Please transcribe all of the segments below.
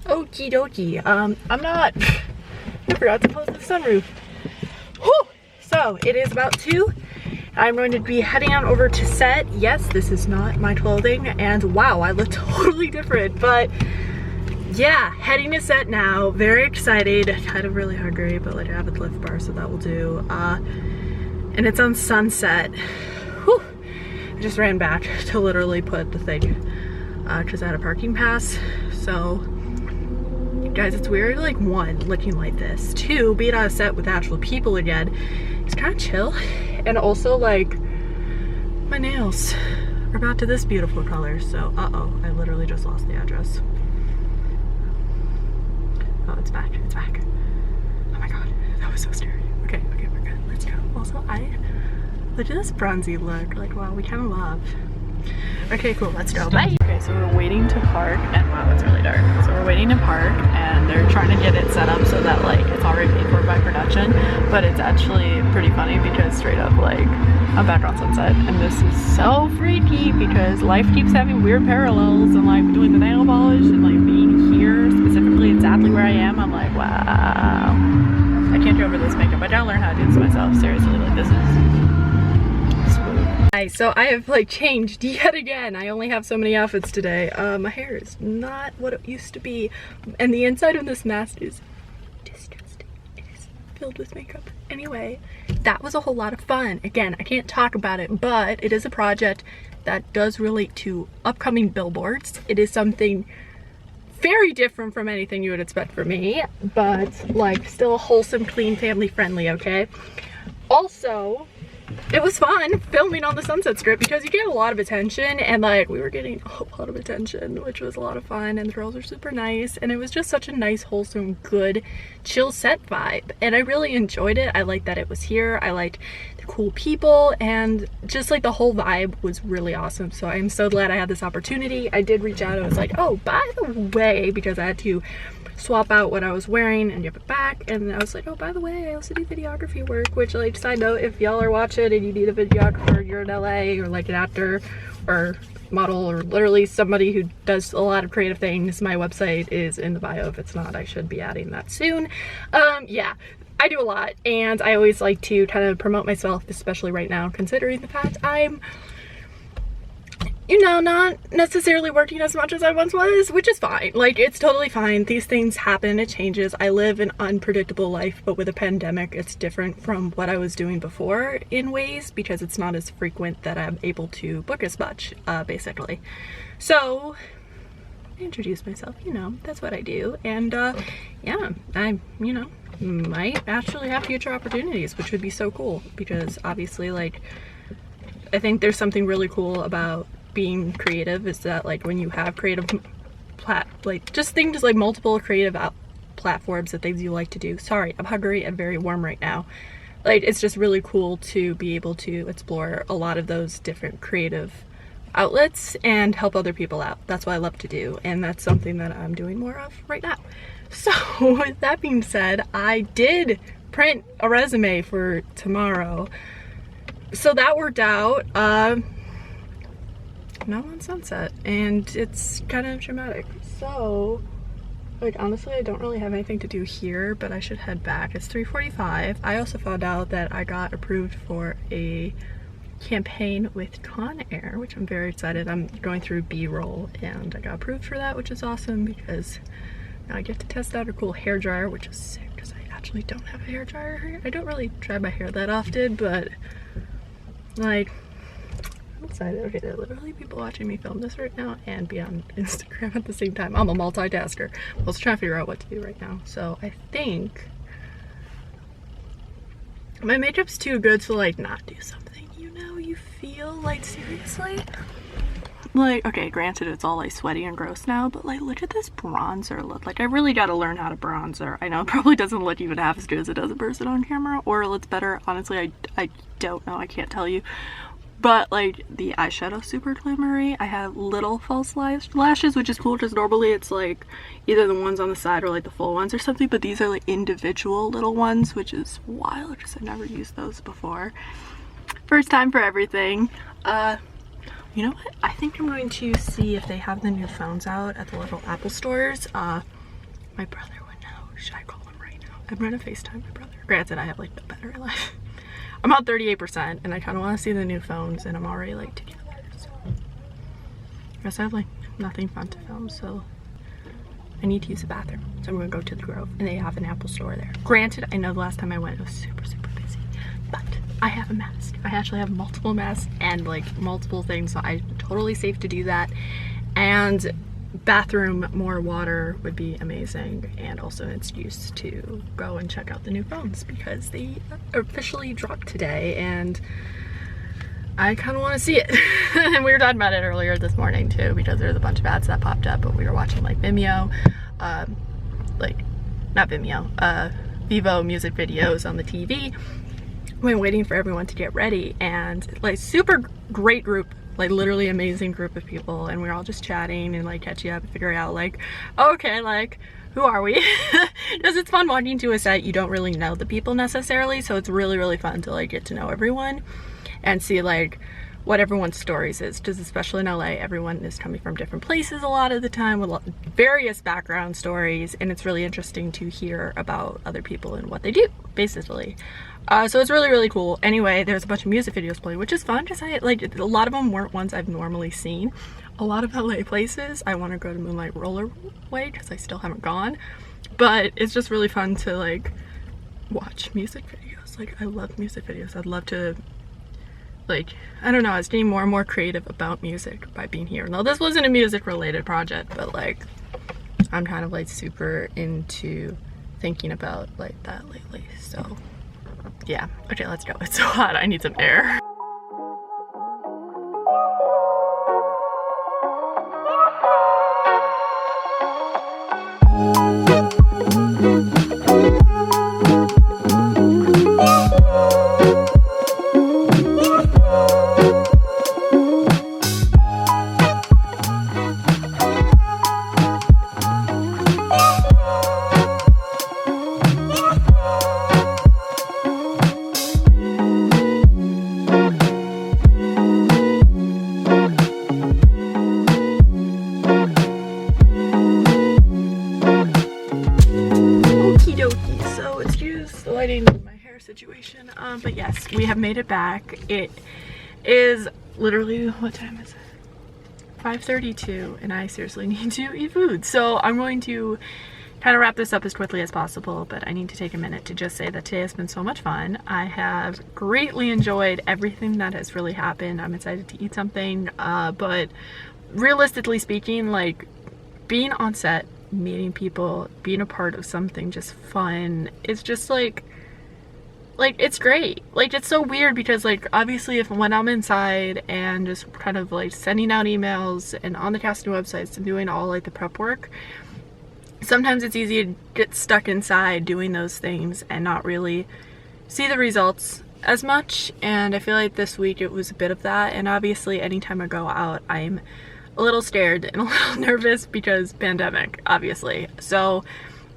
Okie dokie. I'm not, I forgot to close the sunroof. Whew! So it is about 2. I'm going to be heading on over to set. Yes, this is not my clothing, and wow, I look totally different, but yeah, heading to set now. Very excited, kind of really hungry, but like I have a Lyft bar, so that will do. And it's on Sunset. Whew. I just ran back to literally put the thing, because I had a parking pass. So guys, it's weird, like 1, looking like this. 2, being on a set with actual people again. It's kind of chill. And also like my nails are about to this beautiful color. So uh-oh, I literally just lost the address. Oh, it's back, it's back. Oh my god, that was so scary. Okay, okay, we're good, let's go. Also, look at this bronzy look, like wow, we kind of love. Okay, cool, let's go, bye. Okay, so we're waiting to park, and wow, it's really dark. So we're waiting to park, and they're trying to get it set up so that like it's already paid for by production, but it's actually pretty funny because straight up like I'm back on Sunset, and this is so freaky because life keeps having weird parallels, and like doing the nail polish and like being here specifically exactly where I am, I'm like, wow, I can't do over this makeup. I gotta learn how to do this myself, seriously, like this is so I have like changed yet again. I only have so many outfits today. My hair is not what it used to be, and the inside of this mask is disgusting. It is filled with makeup. Anyway, that was a whole lot of fun. Again, I can't talk about it, but it is a project that does relate to upcoming billboards. It is something very different from anything you would expect from me, but like still wholesome, clean, family friendly, okay? Also, it was fun filming on the Sunset Strip because you get a lot of attention, and like we were getting a lot of attention, which was a lot of fun, and the girls are super nice, and it was just such a nice, wholesome, good, chill set vibe, and I really enjoyed it. I liked that it was here. I liked the cool people, and just like the whole vibe was really awesome. So I'm so glad I had this opportunity. I did reach out. I was like, oh, by the way, because I had to swap out what I was wearing and give it back, and I was like, oh, by the way, I also do videography work, which, like, side note, if y'all are watching and you need a videographer, you're in LA, or like an actor or model or literally somebody who does a lot of creative things, my website is in the bio. If it's not, I should be adding that soon. Yeah, I do a lot, and I always like to kind of promote myself, especially right now, considering the fact I'm, you know, not necessarily working as much as I once was, which is fine. Like, it's totally fine. These things happen, it changes. I live an unpredictable life, but with a pandemic, it's different from what I was doing before in ways, because it's not as frequent that I'm able to book as much, basically. So, I introduce myself, you know, that's what I do. And, yeah, I, you know, might actually have future opportunities, which would be so cool, because obviously, like, I think there's something really cool about being creative, is that like when you have creative just things like multiple creative platforms that things you like to do. Sorry, I'm hungry and very warm right now. Like, it's just really cool to be able to explore a lot of those different creative outlets and help other people out. That's what I love to do, and that's something that I'm doing more of right now. So with that being said, I did print a resume for tomorrow, so that worked out. Now I'm on Sunset, and it's kind of dramatic. So, like, honestly, I don't really have anything to do here, but I should head back. It's 3:45. I also found out that I got approved for a campaign with Conair, which I'm very excited. I'm going through B-roll, and I got approved for that, which is awesome, because now I get to test out a cool hair dryer, which is sick, because I actually don't have a hair dryer here. I don't really dry my hair that often, but like, I'm excited. Okay, there are literally people watching me film this right now and be on Instagram at the same time. I'm a multitasker. I was trying to figure out what to do right now. So I think my makeup's too good to like not do something, you know, you feel like, seriously. Like, okay, granted it's all like sweaty and gross now, but like, look at this bronzer look. Like, I really got to learn how to bronzer. I know it probably doesn't look even half as good as it does in person on camera, or it looks better. Honestly, I don't know. I can't tell you. But like, the eyeshadow's super glimmery. I have little false lashes, which is cool, because normally it's like either the ones on the side or like the full ones or something, but these are like individual little ones, which is wild because I've never used those before. First time for everything. You know what? I think I'm going to see if they have the new phones out at the little Apple stores. My brother would know. Should I call him right now? I'm gonna FaceTime my brother. Granted, I have like no battery life. I'm at 38% and I kind of want to see the new phones, and I'm already like together. So I guess I have like nothing fun to film, so I need to use the bathroom. So I'm gonna go to the Grove, and they have an Apple store there. Granted, I know the last time I went it was super busy, but I have a mask. I actually have multiple masks and like multiple things, so I'm totally safe to do that. And bathroom, more water would be amazing, and also an excuse to go and check out the new phones because they officially dropped today and I kind of want to see it. And we were talking about it earlier this morning too, because there's a bunch of ads that popped up, but we were watching like Vimeo, not Vimeo, Vivo music videos on the TV. We're waiting for everyone to get ready, and like super great group, like literally amazing group of people, and we're all just chatting and like catching up and figuring out like, okay, like who are we? Because it's fun walking to a set you don't really know the people necessarily, so it's really fun to like get to know everyone and see like what everyone's stories is, because especially in LA, everyone is coming from different places a lot of the time with various background stories, and it's really interesting to hear about other people and what they do, basically. So it's really cool. Anyway, there's a bunch of music videos playing, which is fun because I like a lot of them weren't ones I've normally seen. A lot of LA places I want to go to Moonlight Rollerway because I still haven't gone, but it's just really fun to like watch music videos. Like I love music videos. I'd love to, like, I don't know, I was getting more and more creative about music by being here. Now this wasn't a music related project, but like I'm kind of like super into thinking about like that lately, so yeah. Okay, let's go. It's so hot, I need some air. Situation, but yes, we have made it back. It is literally, what time is it? 5:32, and I seriously need to eat food, so I'm going to kind of wrap this up as quickly as possible, but I need to take a minute to just say that today has been so much fun. I have greatly enjoyed everything that has really happened. I'm excited to eat something, but realistically speaking, like being on set, meeting people, being a part of something just fun, it's just like it's great. Like it's so weird because like obviously when I'm inside and just kind of like sending out emails and on the casting websites and doing all like the prep work, sometimes it's easy to get stuck inside doing those things and not really see the results as much, and I feel like this week it was a bit of that. And obviously anytime I go out I'm a little scared and a little nervous because pandemic, obviously. So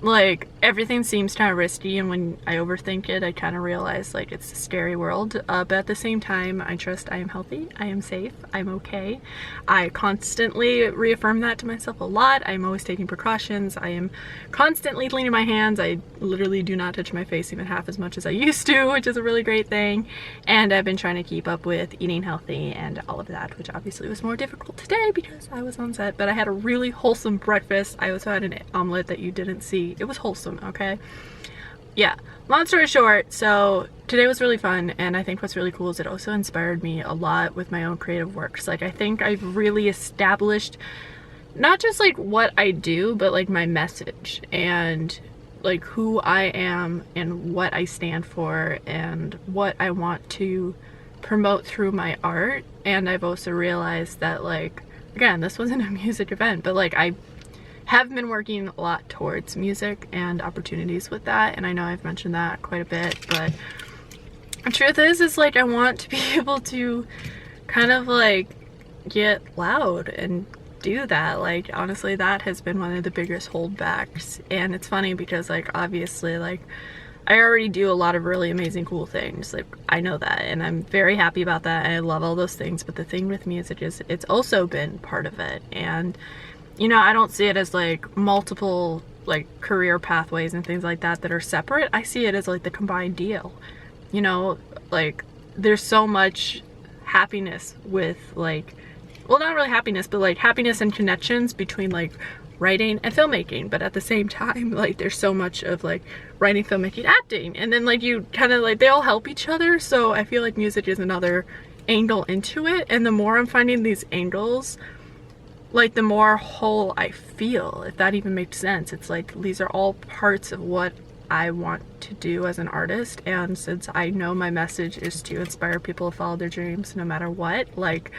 like everything seems kind of risky, and when I overthink it I kind of realize like it's a scary world, but at the same time I trust I am healthy, I am safe, I'm okay. I constantly reaffirm that to myself a lot. I'm always taking precautions. I am constantly cleaning my hands. I literally do not touch my face even half as much as I used to, which is a really great thing. And I've been trying to keep up with eating healthy and all of that, which obviously was more difficult today because I was on set, but I had a really wholesome breakfast. I also had an omelet that you didn't see. It was wholesome, okay? Yeah, long story short, so today was really fun, and I think what's really cool is it also inspired me a lot with my own creative works. Like I think I've really established not just like what I do, but like my message and like who I am and what I stand for and what I want to promote through my art. And I've also realized that, like, again, this wasn't a music event, but like I have been working a lot towards music and opportunities with that, and I know I've mentioned that quite a bit, but the truth is like I want to be able to kind of like get loud and do that. Like honestly, that has been one of the biggest holdbacks. And it's funny because like obviously like I already do a lot of really amazing cool things. Like, I know that, and I'm very happy about that, and I love all those things. But the thing with music is it's also been part of it. And, you know, I don't see it as like multiple like career pathways and things like that that are separate. I see it as like the combined deal. You know, like there's so much happiness with like, well, not really happiness, but like happiness and connections between like writing and filmmaking. But at the same time, like there's so much of like writing, filmmaking, acting, and then like you kind of like, they all help each other. So I feel like music is another angle into it, and the more I'm finding these angles, like the more whole I feel, if that even makes sense. It's like these are all parts of what I want to do as an artist, and since I know my message is to inspire people to follow their dreams no matter what, like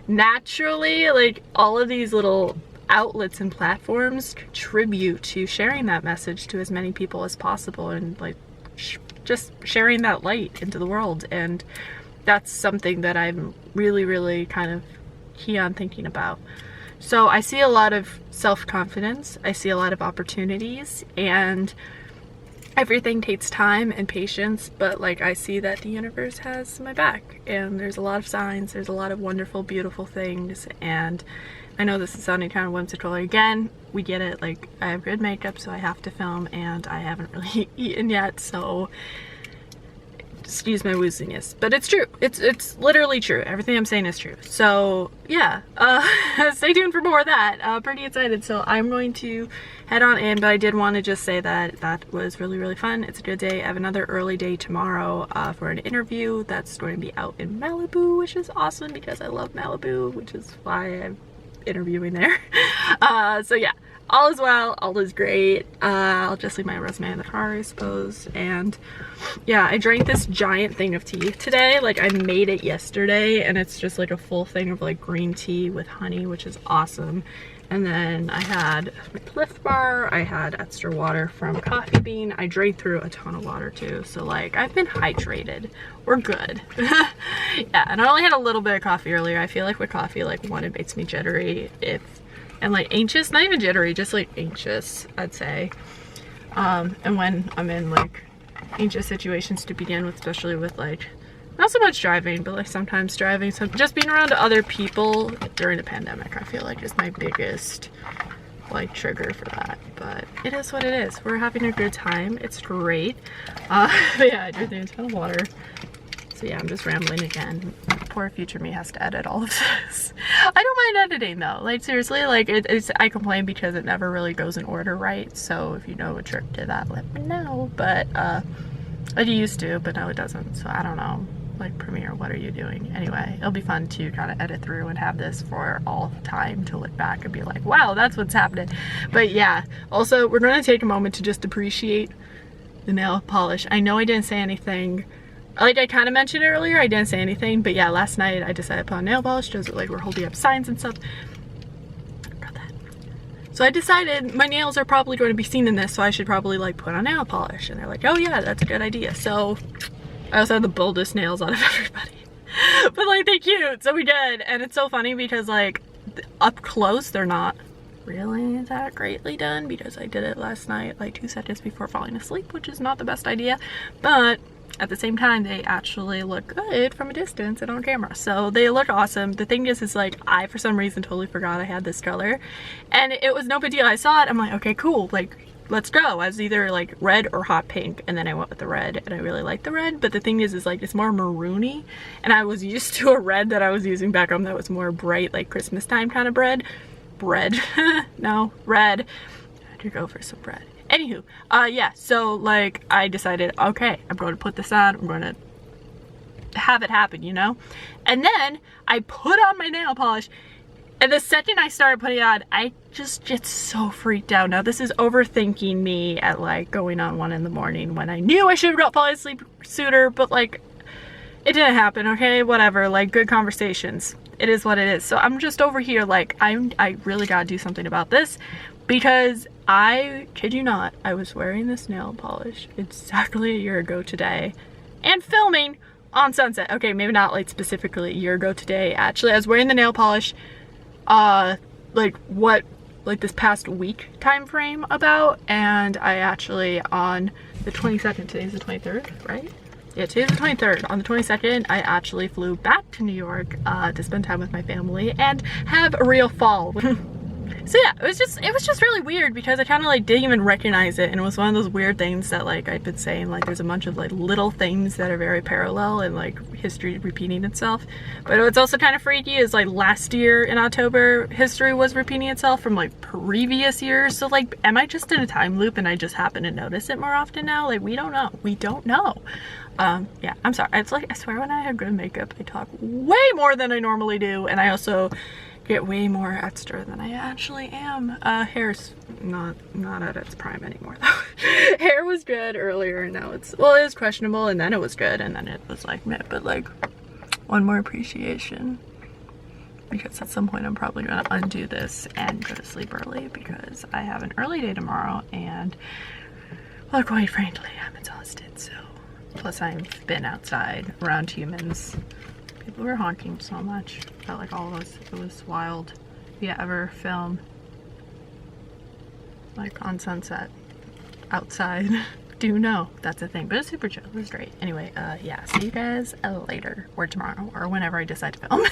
naturally, like all of these little outlets and platforms contribute to sharing that message to as many people as possible, and like just sharing that light into the world. And that's something that I'm really kind of key on thinking about. So I see a lot of self-confidence, I see a lot of opportunities, and everything takes time and patience, but like I see that the universe has my back, and there's a lot of signs, there's a lot of wonderful, beautiful things. And I know this is sounding kind of whimsical again, we get it, like I have good makeup so I have to film, and I haven't really eaten yet, so excuse my wooziness, but it's true. It's literally true. Everything I'm saying is true. So yeah, stay tuned for more of that. Pretty excited. So I'm going to head on in, but I did want to just say that that was really fun. It's a good day. I have another early day tomorrow for an interview that's going to be out in Malibu, which is awesome because I love Malibu, which is why I'm interviewing there. So yeah, all is well, all is great. I'll just leave my resume in the car, I suppose. And yeah, I drank this giant thing of tea today. Like I made it yesterday, and it's just like a full thing of like green tea with honey, which is awesome. And then I had my Lyft bar, I had extra water from Coffee Bean. I drank through a ton of water too, so like I've been hydrated. We're good. Yeah, and I only had a little bit of coffee earlier. I feel like with coffee, like one, it makes me jittery, and like anxious, not even jittery, just like anxious, I'd say. And when I'm in like anxious situations to begin with, especially with like, not so much driving, but like sometimes driving, so just being around other people during the pandemic, I feel like is my biggest like trigger for that. But it is what it is. We're having a good time. It's great. But yeah, I drank a ton of water. So yeah, I'm just rambling again. Poor future me has to edit all of this. I don't mind editing though. Like seriously, like I complain because it never really goes in order right. So if you know a trick to that, let me know. But I used to, but now it doesn't. So I don't know. Like Premiere, what are you doing? Anyway, it'll be fun to kind of edit through and have this for all time to look back and be like, wow, that's what's happening. But yeah, also we're going to take a moment to just appreciate the nail polish. I know I didn't say anything. Like I kind of mentioned it earlier, I didn't say anything, but yeah, last night I decided to put on nail polish because like we're holding up signs and stuff. Got that. So I decided my nails are probably going to be seen in this, so I should probably like put on nail polish. And they're like, oh yeah, that's a good idea. So I also have the boldest nails out of everybody. But like they're cute, so we did. And it's so funny because like up close they're not really that greatly done because I did it last night like 2 seconds before falling asleep, which is not the best idea. But at the same time, they actually look good from a distance and on camera. So they look awesome. The thing is like I, for some reason, totally forgot I had this color. And it was no big deal. I saw it, I'm like, okay, cool. Like, let's go. I was either like red or hot pink. And then I went with the red, and I really like the red. But the thing is like it's more maroony. And I was used to a red that I was using back home that was more bright, like Christmas time kind of bread. No, red. I had to go for some bread. Anywho, yeah, so like I decided, okay, I'm going to put this on, I'm going to have it happen, you know? And then I put on my nail polish, and the second I started putting it on, I just get so freaked out. Now this is overthinking me at like going on 1 in the morning when I knew I should have got fallen asleep sooner, but like it didn't happen, okay? Whatever, like good conversations. It is what it is. So I'm just over here like I really gotta do something about this, because I kid you not, I was wearing this nail polish exactly a year ago today and filming on Sunset. Okay, maybe not like specifically a year ago today. Actually, I was wearing the nail polish like what like this past week time frame about, and I actually on the 22nd, today's the 23rd, right? Yeah, today's the 23rd. On the 22nd, I actually flew back to New York to spend time with my family and have a real fall. So yeah, it was just really weird because I kind of like didn't even recognize it, and it was one of those weird things that like I've been saying, like there's a bunch of like little things that are very parallel and like history repeating itself. But what's also kind of freaky is like last year in October, history was repeating itself from like previous years. So like, am I just in a time loop and I just happen to notice it more often now? Like, we don't know. We don't know. Yeah, I'm sorry. It's like, I swear when I have good makeup, I talk way more than I normally do, and I also get way more extra than I actually am. Hair's not at its prime anymore though. Hair was good earlier, and now it's, well, it was questionable, and then it was good, and then it was like meh, but like one more appreciation, because at some point I'm probably gonna undo this and go to sleep early because I have an early day tomorrow, and well, quite frankly, I'm exhausted. So plus I've been outside around humans. People were honking so much. Felt like all of us, it was wild. If you ever film like on Sunset outside, do know that's a thing. But it's super chill. It was great. Anyway, yeah, see you guys later or tomorrow or whenever I decide to film.